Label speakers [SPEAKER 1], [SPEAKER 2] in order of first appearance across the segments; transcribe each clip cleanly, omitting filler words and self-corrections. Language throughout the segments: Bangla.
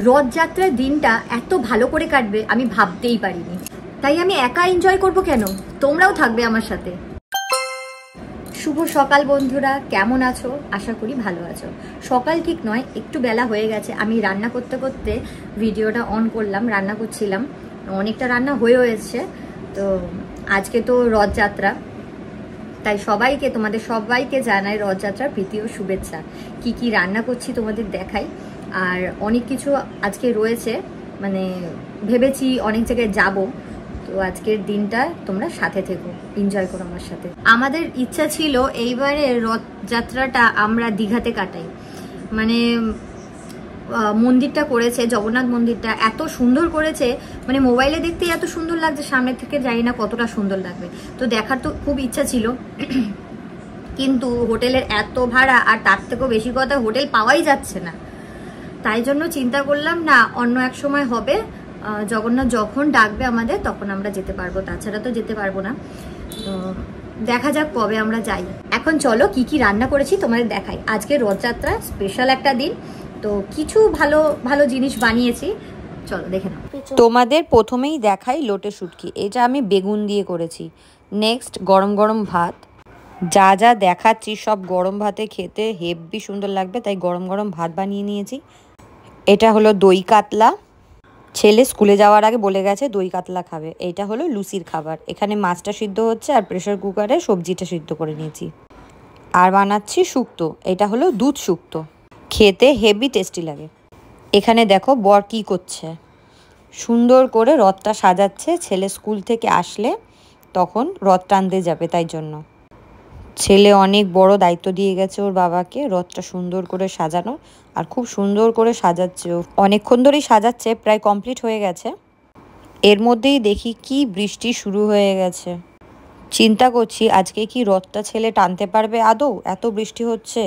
[SPEAKER 1] রথযাত্রার দিনটা এত ভালো করে কাটবে আমি ভাবতেই পারিনি। তাই আমি একা এনজয় করব কেন, তোমরাও থাকবে আমার সাথে। শুভ সকাল বন্ধুরা, কেমন আছো? আশা করি ভালো আছো। সকাল ঠিক নয়, একটু বেলা হয়ে গেছে। আমি রান্না করতে করতে ভিডিওটা অন করলাম, রান্না করছিলাম। অনেকটা রান্না হয়েও এসেছে। তো আজকে তো রথযাত্রা, তাই তোমাদের সবাইকে জানাই রথযাত্রার প্রীতি ও শুভেচ্ছা। কি কি রান্না করছি তোমাদের দেখাই। আর অনেক কিছু আজকে রয়েছে, মানে ভেবেছি অনেক জায়গায় যাব। তো আজকের দিনটা তোমরা সাথে থেকো, এনজয় করো আমার সাথে। আমাদের ইচ্ছা ছিল এইবারে রথযাত্রাটা আমরা দীঘাতে কাটাই। মানে মন্দিরটা করেছে, জগন্নাথ মন্দিরটা এত সুন্দর করেছে, মানে মোবাইলে দেখতে এত সুন্দর লাগছে, সামনে থেকে জানি না কতটা সুন্দর লাগবে। তো দেখার তো খুব ইচ্ছা ছিল, কিন্তু হোটেলের এত ভাড়া, আর তার থেকেও বেশি কথা হোটেল পাওয়াই যাচ্ছে না। তাই জন্য চিন্তা করলাম না, অন্য এক সময় হবে, জগন্নাথ যখন ডাকবে আমাদের তখন আমরা যেতে পারবো, তাছাড়া তো যেতে পারবো না। তো দেখা যাক কবে আমরা যাই। এখন চলো কি কি রান্না করেছি তোমাদের দেখাই। আজকে রথযাত্রা, স্পেশাল একটা দিন, তো কিছু ভালো ভালো জিনিস বানিয়েছি, চলো দেখে নাও।
[SPEAKER 2] তোমাদের প্রথমেই দেখাই লোটে শুটকি। এটা আমি বেগুন দিয়ে করেছি। নেক্সট গরম গরম ভাত। যা যা দেখাচ্ছি সব গরম ভাতে খেতে হেব্বি সুন্দর লাগবে, তাই গরম গরম ভাত বানিয়ে নিয়েছি। এটা হলো দই কাতলা, ছেলে স্কুলে যাওয়ার আগে বলে গেছে দই কাতলা খাবে। এইটা হলো লুচির খাবার। এখানে মাছটা সিদ্ধ হচ্ছে আর প্রেসার কুকারে সবজিটা সিদ্ধ করে নিয়েছি। আর বানাচ্ছি শুক্তো, এটা হলো দুধ শুক্তো, খেতে হেভি টেস্টি লাগে। এখানে দেখো বর কী করছে, সুন্দর করে রথটা সাজাচ্ছে। ছেলে স্কুল থেকে আসলে তখন রথ টানতে যাবে, তাই জন্য ছেলে অনেক বড় দায়িত্ব দিয়ে গেছে ওর বাবাকে, রথটা সুন্দর করে সাজানো। আর খুব সুন্দর করে সাজাচ্ছে, অনেকক্ষণ ধরেই সাজাচ্ছে, প্রায় কমপ্লিট হয়ে গেছে। এর মধ্যেই দেখি কি বৃষ্টি শুরু হয়ে গেছে। চিন্তা করছি আজকে কি রথটা ছেলে টানতে পারবে আদৌ, এত বৃষ্টি হচ্ছে।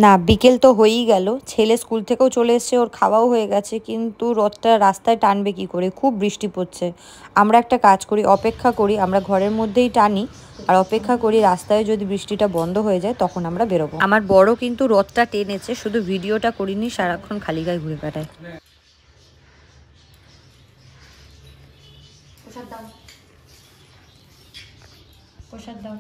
[SPEAKER 2] না, বিকেল তো হয়েই গেল, ছেলে স্কুল থেকেও চলে এসছে, ওর খাওয়াও হয়ে গেছে, কিন্তু রথটা রাস্তায় টানবে কি করে, খুব বৃষ্টি পড়ছে। আমরা একটা কাজ করি, অপেক্ষা করি, আমরা ঘরের মধ্যেই টানি আর অপেক্ষা করি রাস্তায় যদি বৃষ্টিটা বন্ধ হয়ে যায় তখন আমরা বেরোবো। আমার বড় কিন্তু রথটা টেনেছে, শুধু ভিডিওটা করিনি, সারাক্ষণ খালি গায়ে ঘুরে বেড়ায়।
[SPEAKER 1] প্রসাদ দাও, প্রসাদ দাও।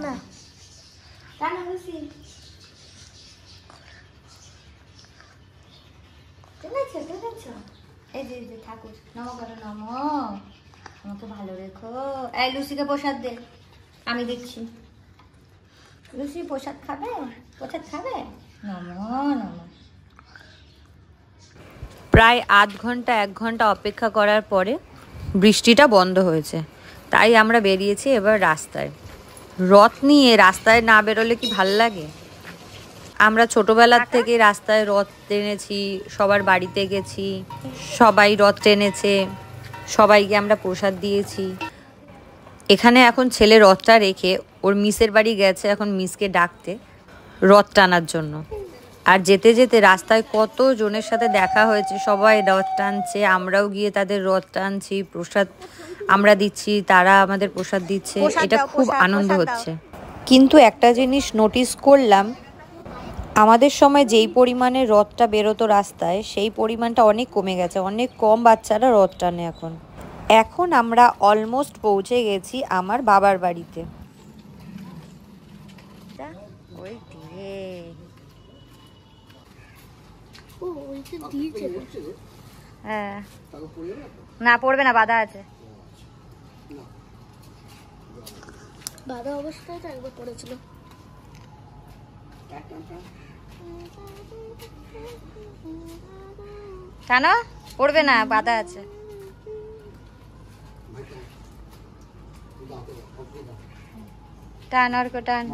[SPEAKER 1] না টানা লুচি টেনেছ টেনেছ। এই যে ঠাকুর নম করো, নম আমাকে ভালো রেখো। এই লুচিকে প্রসাদ দে, আমি দিচ্ছি। লুচি প্রসাদ খাবে, প্রসাদ খাবে, নম নম।
[SPEAKER 2] প্রায় আধ ঘন্টা 1 ঘন্টা অপেক্ষা করার পরে বৃষ্টিটা বন্ধ হয়েছে, তাই আমরা বেরিয়েছি এবার রাস্তায়। রথ নিয়ে রাস্তায় না বেরোলে কি ভাল লাগে? আমরা ছোটবেলার থেকে রাস্তায় রথ টেনেছি, সবার বাড়িতে গেছি, সবাই রথ টেনেছে, সবাইকে আমরা প্রসাদ দিয়েছি। এখানে এখন ছেলে রথটা রেখে ওর মিসের বাড়ি গেছে, এখন মিসকে ডাকতে রথ টানার জন্য। আর যেতে যেতে রাস্তায় কত জনের সাথে দেখা হয়েছে, সবাই রথ টানছে, আমরাও গিয়ে তাদের রথ টানছি, প্রসাদ আমরা দিচ্ছি, তারা আমাদের প্রসাদ দিচ্ছে, এটা খুব আনন্দ হচ্ছে। কিন্তু একটা জিনিস নোটিস করলাম, আমাদের সময় যেই পরিমাণে রথটা বেরোতো রাস্তায়, সেই পরিমাণটা অনেক কমে গেছে, অনেক কম বাচ্চারা রথ টানে এখন। এখন আমরা অলমোস্ট পৌঁছে গেছি আমার বাবার বাড়িতে।
[SPEAKER 1] হ্যাঁ, না পড়বে না, বাধা আছে।
[SPEAKER 3] বাধা অবস্থায় তো একবার পড়েছিল।
[SPEAKER 1] টানো, পড়বে না, বাধা আছে। টান, অর্ক টান।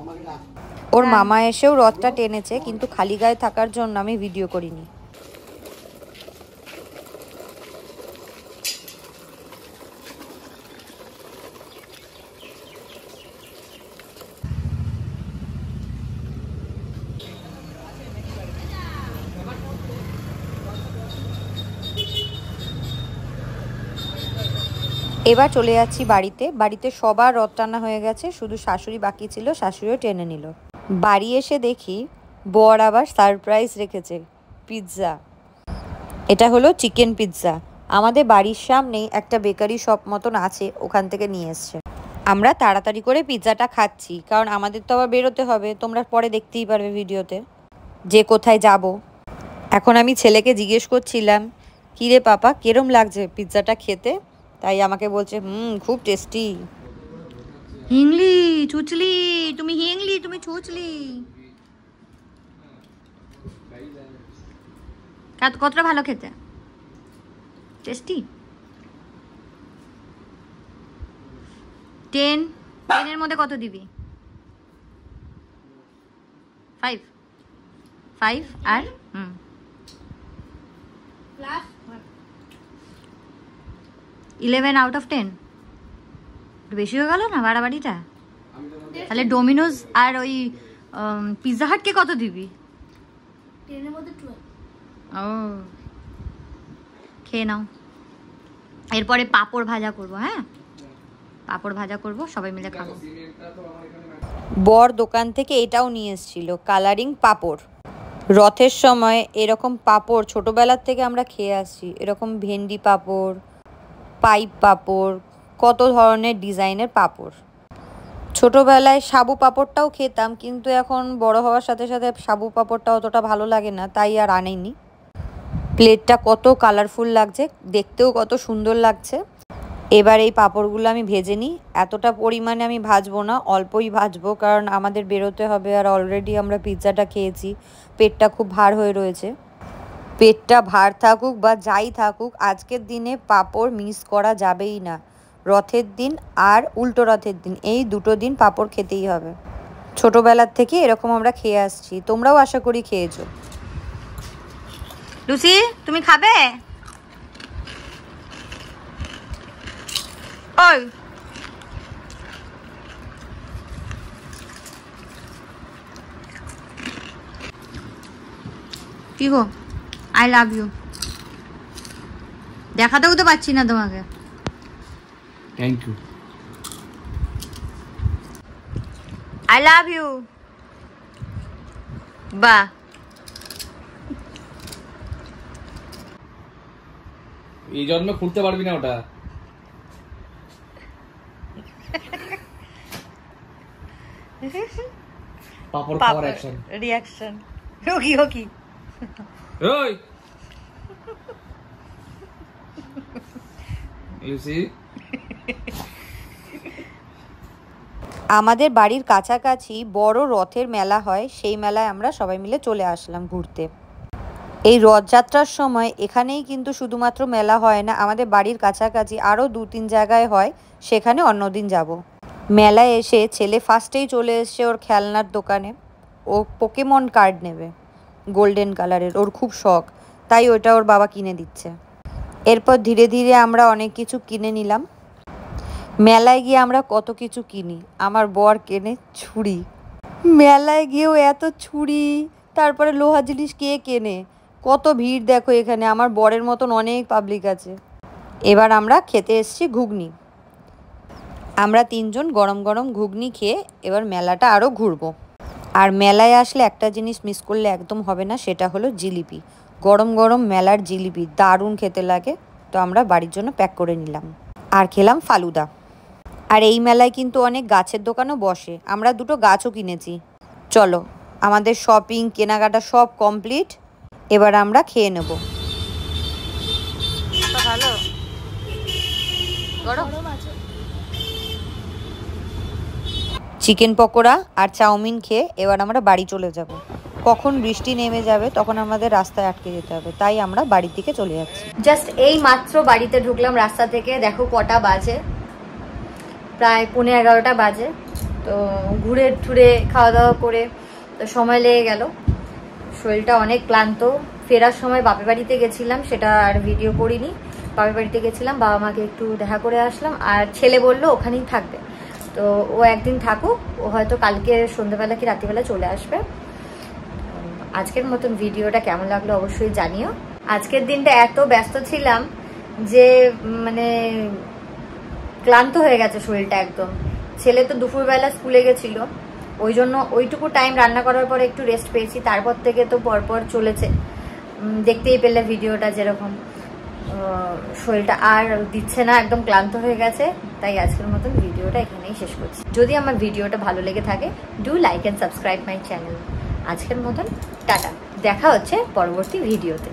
[SPEAKER 2] ওর মামা এসেও রথটা টেনেছে, কিন্তু খালি গায়ে থাকার জন্য আমি ভিডিও করিনি। এবার চলে যাচ্ছি বাড়িতে। বাড়িতে সবার রথ টানা হয়ে গেছে, শুধু শাশুড়ি বাকি ছিল, শাশুড়িও টেনে নিল। বাড়ি এসে দেখি বর আবার সারপ্রাইজ রেখেছে, পিৎজা। এটা হলো চিকেন পিৎজা। আমাদের বাড়ির সামনেই একটা বেকারি শপ মতন আছে, ওখান থেকে নিয়ে এসছে। আমরা তাড়াতাড়ি করে পিৎজাটা খাচ্ছি, কারণ আমাদের তো আবার বেরোতে হবে, তোমরা পরে দেখতেই পারবে ভিডিওতে যে কোথায় যাব। এখন আমি ছেলেকে জিজ্ঞেস করছিলাম, কিরে পাপা কিরম লাগছে পিৎজাটা খেতে? তাই আমাকে বলছে খুব টেস্টি। হিংলি চুচলি, তুমি হিংলি, তুমি চুচলি। কতটা ভালো খেতে, টেস্টি। 10 মধ্যে কত দিবি? 5 আর 11 আউট অফ 10। বেশি হয়ে গেল না বাড়াবাড়িটা? তাহলে ডোমিনোজ আর ওই পিৎজা হাটকে কত দিবি?
[SPEAKER 3] 10 এর মধ্যে 12।
[SPEAKER 2] ও খেয়ে নাও। এরপরে পাঁপড় ভাজা করব। হ্যাঁ, পাঁপড় ভাজা করব, সবাই মিলে খাবো। বর দোকান থেকে এটাও নিয়ে এসেছিল, কালারিং পাঁপড়। রথের সময় এরকম পাঁপড় ছোটবেলার থেকে আমরা খেয়ে আসছি। এরকম ভেন্ডি পাঁপড়, পাইপ পাঁপড়, কত ধরনের ডিজাইনের পাঁপড়। ছোটবেলায় সাবু পাঁপড়টাও খেতাম, কিন্তু এখন বড় হওয়ার সাথে সাথে সাবু পাঁপড়টা অতটা ভালো লাগে না, তাই আর আনেনি। প্লেটটা কত কালারফুল লাগছে, দেখতেও কত সুন্দর লাগছে। এবার এই পাঁপড়গুলো আমি ভেজে নিই। এতটা পরিমাণে আমি ভাজবো না, অল্পই ভাজবো, কারণ আমাদের বেরোতে হবে, আর অলরেডি আমরা পিৎজাটা খেয়েছি, পেটটা খুব ভার হয়ে রয়েছে। পেটটা ভার থাকুক বা যাই থাকুক, আজকের দিনে পাঁপড় মিস করা যাবেই না। রথের দিন আর উল্টো রথের দিন, এই দুটো দিন পাঁপড় খেতেই হবে। ছোটবেলার থেকে এরকম আমরা খেয়ে আসছি, তোমরাও আশা করি খেয়েছো। লুসি তুমি খাবে? ওই কি গো, আই লাভ ইউ। দেখাতেও তো পাচ্ছি না তোমাকে।
[SPEAKER 4] Thank you.
[SPEAKER 2] I love you. বাহ,
[SPEAKER 4] এই জন্মে খুঁড়তে পারবি না ওটা। পাপড় খাওয়ার অ্যাকশন,
[SPEAKER 2] রিঅ্যাকশন। ওকি ওকি।
[SPEAKER 4] ওই লুসি।
[SPEAKER 2] আমাদের বাড়ির কাছাকাছি বড় রথের মেলা হয়, সেই মেলায় আমরা সবাই মিলে চলে আসলাম ঘুরতে। এই রথযাত্রার সময় এখানেই কিন্তু শুধুমাত্র মেলা হয় না, আমাদের বাড়ির কাছাকাছি আরও 2-3 জায়গায় হয়, সেখানে অন্যদিন যাব। মেলায় এসে ছেলে ফার্স্টেই চলে এসছে ওর খেলনার দোকানে। ও পোকেমন কার্ড নেবে, গোল্ডেন কালারের, ওর খুব শখ, তাই ওটা ওর বাবা কিনে দিচ্ছে। এরপর ধীরে ধীরে আমরা অনেক কিছু কিনে নিলাম। মেলায় গিয়ে আমরা কত কিছু কিনি। আমার বর কেনে ছুরি, মেলায় গিয়েও এত ছুরি, তারপরে লোহা জিনিস কে কেনে, কত ভিড় দেখো এখানে। আমার বরের মতন অনেক পাবলিক আছে। এবার আমরা খেতে এসেছি ঘুগনি। আমরা 3 জন গরম গরম ঘুগনি খেয়ে এবার মেলাটা আরও ঘুরবো। আর মেলায় আসলে একটা জিনিস মিস করলে একদম হবে না, সেটা হলো জিলিপি। গরম গরম মেলার জিলিপি দারুণ খেতে লাগে, তো আমরা বাড়ির জন্য প্যাক করে নিলাম। আর খেলাম ফালুদা। আর এই মেলায় কিন্তু অনেক গাছের দোকানও বসে, আমরা 2টো গাছও কিনেছি। চলো, আমাদের শপিং কেনাকাটা সব কমপ্লিট, এবার আমরা খেয়ে নেব। ভালো
[SPEAKER 3] গরম আছে।
[SPEAKER 2] চিকেন পকোড়া আর চাউমিন খেয়ে এবার আমরা বাড়ি চলে যাব। কখন বৃষ্টি নেমে যাবে তখন আমাদের রাস্তায় আটকে যেতে হবে, তাই আমরা বাড়ির দিকে চলে যাচ্ছি।
[SPEAKER 1] জাস্ট এই মাত্র বাড়িতে ঢুকলাম রাস্তা থেকে, দেখো কটা বাজে, প্রায় 11:15 বাজে। তো ঘুরে ঠুরে খাওয়া দাওয়া করে তো সময় লেগে গেল, শরীরটা অনেক ক্লান্ত। ফেরার সময় বাপের বাড়িতে গেছিলাম, সেটা আর ভিডিও করিনি। বাপের বাড়িতে গেছিলাম, বাবা মাকে একটু দেখা করে আসলাম, আর ছেলে বললো ওখানেই থাকবে, তো ও একদিন থাকুক, ও হয়তো কালকে সন্ধ্যেবেলা কি রাত্রিবেলা চলে আসবে। আজকের মতন ভিডিওটা কেমন লাগলো অবশ্যই জানিও। আজকের দিনটা এত ব্যস্ত ছিলাম যে মানে ক্লান্ত হয়ে গেছে শরীরটা একদম। ছেলে তো দুপুরবেলা স্কুলে গেছিল, ওই জন্য ওইটুকু টাইম রান্না করার পরে একটু রেস্ট পেয়েছি, তারপর থেকে তো পরপর চলেছে, দেখতেই পেলে ভিডিওটা যেরকম। শরীরটা আর দিচ্ছে না, একদম ক্লান্ত হয়ে গেছে, তাই আজকের মতন ভিডিওটা এখানেই শেষ করছি। যদি আমার ভিডিওটা ভালো লেগে থাকে, do like and subscribe my channel. আজকের মতন টাটা, দেখা হচ্ছে পরবর্তী ভিডিওতে।